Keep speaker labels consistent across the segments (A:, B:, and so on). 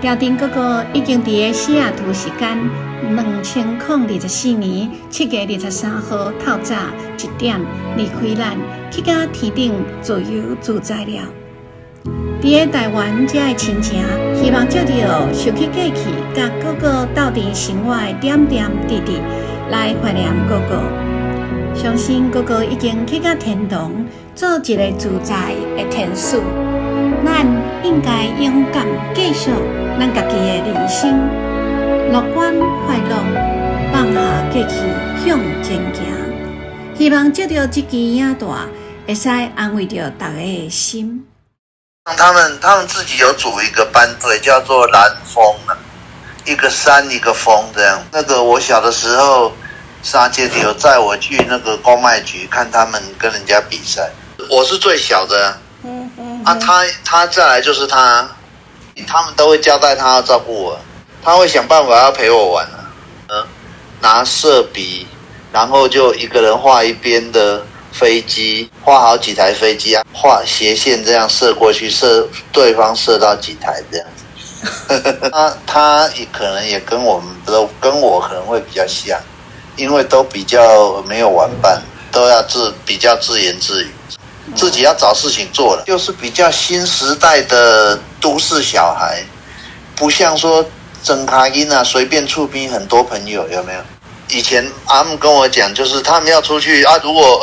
A: 条丁哥哥已经伫个西雅图时间2024年7月23号透早1点离开咱，去到天顶自由自在了。伫个台湾遮的亲情，希望借着收起过去，甲哥哥斗阵生活的点点滴滴，来怀念哥哥。相信哥哥已经去到天堂，做一个自在的天使。咱应该勇敢继续咱家己的人生，乐观快乐，放下过去，向前行。希望借着这支影带，会使安慰着大家的心。
B: 他们自己有组一个班队，叫做蓝风啊，一个山一个风这样。那个我小的时候，沙姐有载我去那个公卖局看他们跟人家比赛，我是最小的。他再来就是他们都会交代他要照顾我，他会想办法要陪我玩拿色笔，然后就一个人画一边的飞机，画好几台飞机啊，画斜线这样射过去，射对方射到几台这样子。他也可能也跟我可能会比较像，因为都比较没有玩伴，都要比较自言自语。自己要找事情做了，就是比较新时代的都市小孩，不像说整卡音啊随便触屏很多朋友，有没有？以前他们跟我讲，就是他们要出去啊，如果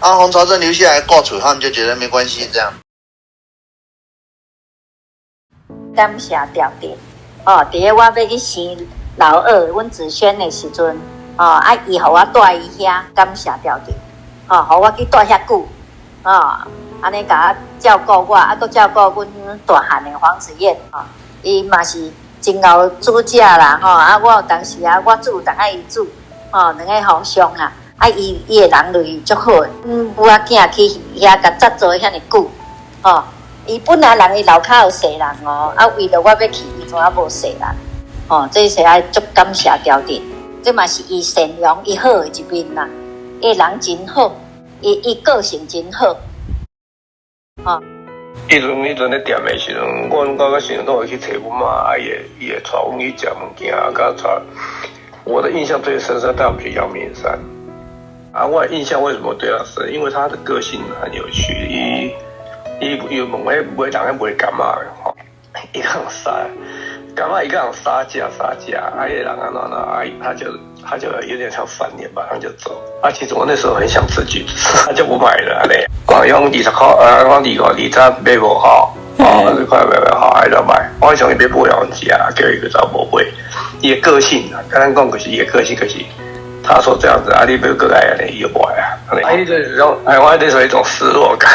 B: 洪朝正留下来挂处，他们就觉得没关系这样。
C: 感谢调点第个我要去生老二，阮子轩的时阵伊互我带伊遐，感谢调点互我去带遐久。安尼甲我照顾我，搁照顾阮大汉的黄子燕伊嘛是真够煮食啦我有当时我煮，逐个伊煮两个互相伊的人类足好的，母仔囝去遐甲扎做遐尼久伊本来人伊楼骹有细人为了我要去，伊怎啊无细人这是爱足感谢调点，这嘛是伊善良伊好的一面啦，伊人真好。伊个性真好，
D: 迄阵咧店的时阵，阮到时阵都会去找阮妈，伊会带阮去食物件，甲带。我的印象最深是带我们去阳明山。我的印象为什么对他深？因为他的个性很有趣，伊问我买人咧买柑仔的伊讲啥？柑仔伊讲杀价，伊个人他就有点像翻脸，马上就走。其实我那时候很想吃橘子，他就不买了嘞。用20块，我20买不好，20块买不好，还要买。我想伊买不了吃叫伊个找无买。伊的个性刚刚讲就是伊的个性，可是他说这样子，你不要过来伊就不爱伊就是种，我那时候一种失落感，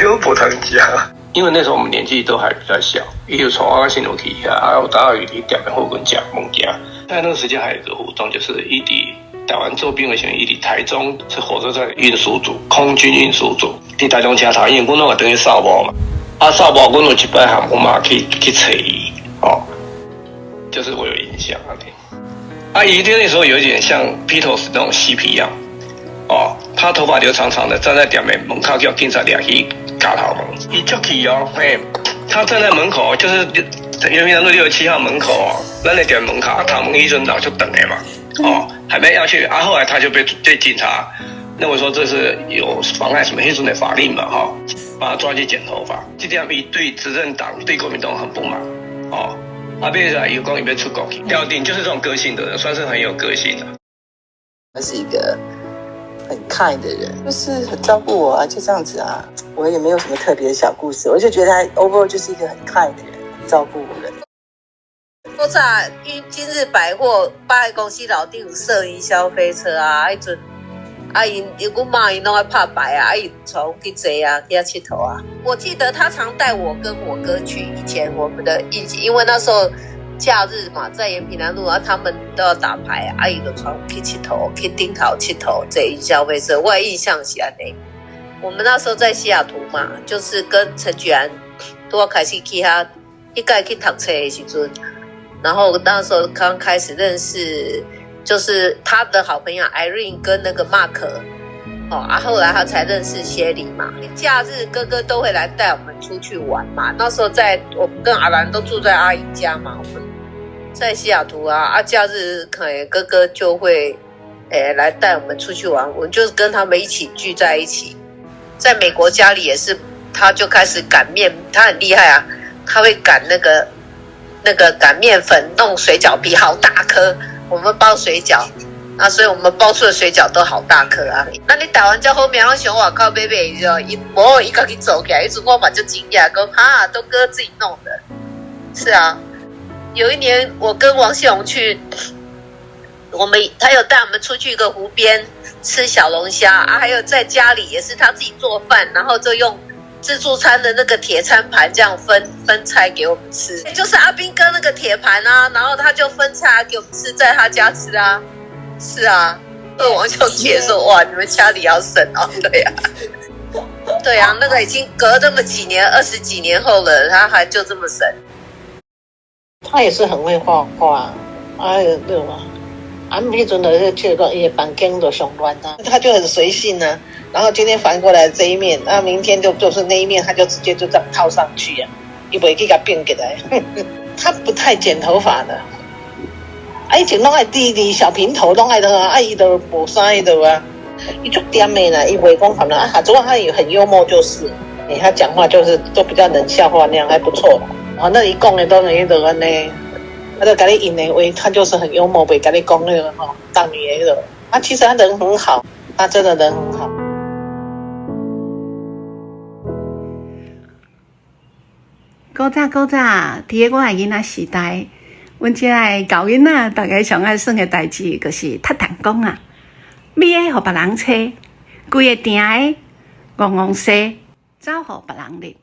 D: 又不能讲。因为那时候我们年纪都还比较小，伊就从我新竹去我当然去店面附近吃物件。在那个时间还有一个活动，就是伊伫台湾做兵的时候，伊伫台中是火车站运输组，空军运输组。伫台中车头，因为阮拢会等于扫墓嘛，扫墓阮有一摆喊我妈去找伊就是我有印象伊那时候有一点像披头士那种嬉皮样他头发留长长的，站在店面门口叫警察抓去夹头毛。伊足气他站在门口，就是延平南路67号门口咱的店门口头毛迄阵老就等的嘛还没要去后来他就被警察认为说这是有妨碍什么迄阵的法令嘛把他抓去剪头发。这点伊对执政党对国民党很不满接下来有讲伊要出国去。调定就是这种个性的人，算是很有个性的。
E: 他是一个很 kind 的人，就是很照顾我就这样子我也没有什么特别的小故事，我就觉得他 overall 就是一个很 kind 的人，很照顾人。
F: 我早今日百货百货公司老弟有摄影消费车迄阵阮妈因拢爱拍牌伊带我去坐去遐佚佗我记得他常带我跟我哥去，以前我们的印象，因为那时候假日嘛，在延平南路他们都要打牌伊就带我去佚佗，去顶头佚佗坐消费车。我的印象是安尼。我们那时候在西雅图嘛，就是跟陈菊安都要开始去他一概去读册的时阵，然后那时候刚开始认识，就是他的好朋友 Irene 跟那个 Mark 后来他才认识谢礼嘛。假日哥哥都会来带我们出去玩嘛。那时候我们跟阿兰都住在阿姨家嘛，我们在西雅图啊，假日可能哥哥就会来带我们出去玩，我们就跟他们一起聚在一起。在美国家里也是，他就开始擀面，他很厉害啊，他会擀那个擀面粉，弄水饺皮，好大颗。我们包水饺。所以我们包出的水饺都好大颗啊！那你打完之后面，我想我靠，贝贝就一个去走起来，一直我嘛就惊讶，说哈，都哥自己弄的。是啊，有一年我跟王希荣去，他有带我们出去一个湖边吃小龙虾啊，还有在家里也是他自己做饭，然后就用自助餐的那个铁餐盘这样分菜给我们吃，就是阿兵哥那个铁盘啊，然后他就分菜给我们吃，在他家吃啊。是啊，王秀姐说：“哇，你们家里要省哦。”对呀，对呀，那个已经隔这么几年，20几年后了，他还就这么省。
E: 他也是很会画画，对吧？那阵的去个伊房间都上乱啊，他就很随性啊。然后今天翻过来这一面，明天就是那一面，他就直接就这样套上去啊，伊不会去给他变起来。他不太剪头发的。以前拢爱滴小平头，拢爱的伊都无啥的啊，伊足点的啦，伊袂讲反正主要他也很幽默，就是他讲话就是都比较冷笑话那样，还不错啦。那一讲的都那个安尼，他就跟你引的为他就是很幽默，袂跟你讲那个当女的。其实他人很好，他真的人很好。
A: 古早，伫个我的囡仔时代。阮遮个教囡仔，大家上爱耍的代志，就是踢弹弓啊，买个互别人找，规个定个戆西，走互别人入。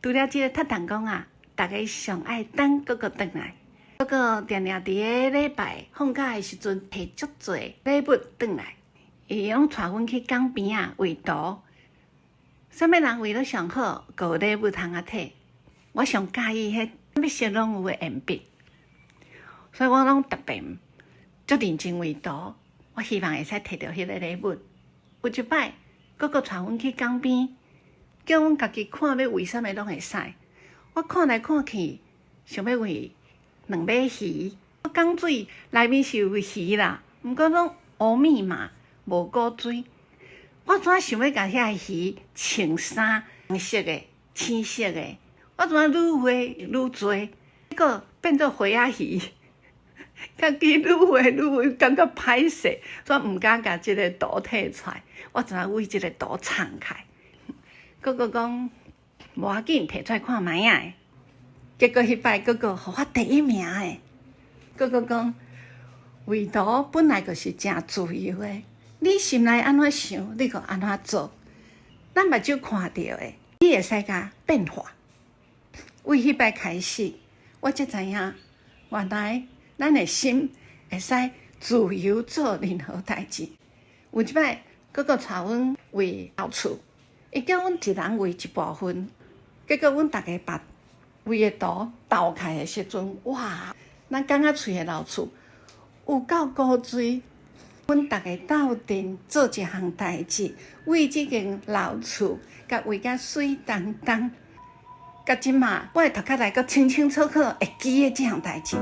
A: 除了即个踢弹弓啊，大家上爱等哥哥转来。哥哥定定伫个礼拜放假的时阵，摕足多礼物转来，伊拢带阮去港边啊画图。啥物人画得上好，就有礼物通摕。我上介意迄。要色拢有诶鉛笔，所以我拢特别足认真画图。我希望会使摕到迄个礼物。有一摆，哥哥带阮去港边，叫阮家己看要为啥物拢会使。我看来看去，想要画两尾鱼。港水内面是有鱼啦，毋过拢乌米嘛，无古水。我怎想要甲遐鱼穿衫，红色诶、青色诶。我怎愈画愈多，结果变做花仔鱼，家己愈画愈感觉歹势，所以毋敢甲即个图摕出来。我怎为即个图藏开？哥哥讲无要紧，摕出来看卖啊！结果迄摆哥哥互我第1名诶。哥哥讲画图本来就是真自由诶，你心内安怎想，你就安怎做。咱目睭看到诶，你会使甲变化。为迄摆开始，我才知影，原来咱的心会使自由做任何代志。有一摆，哥哥带阮画老厝，伊叫阮一人画一部分，结果阮大家把画的图倒开的时阵，哇！咱感觉厝的老厝有够古锥。阮大家斗阵做一项代志，为即间老厝，甲画甲水当当。甲即马，我的头壳内阁清清楚楚会记的即项代志。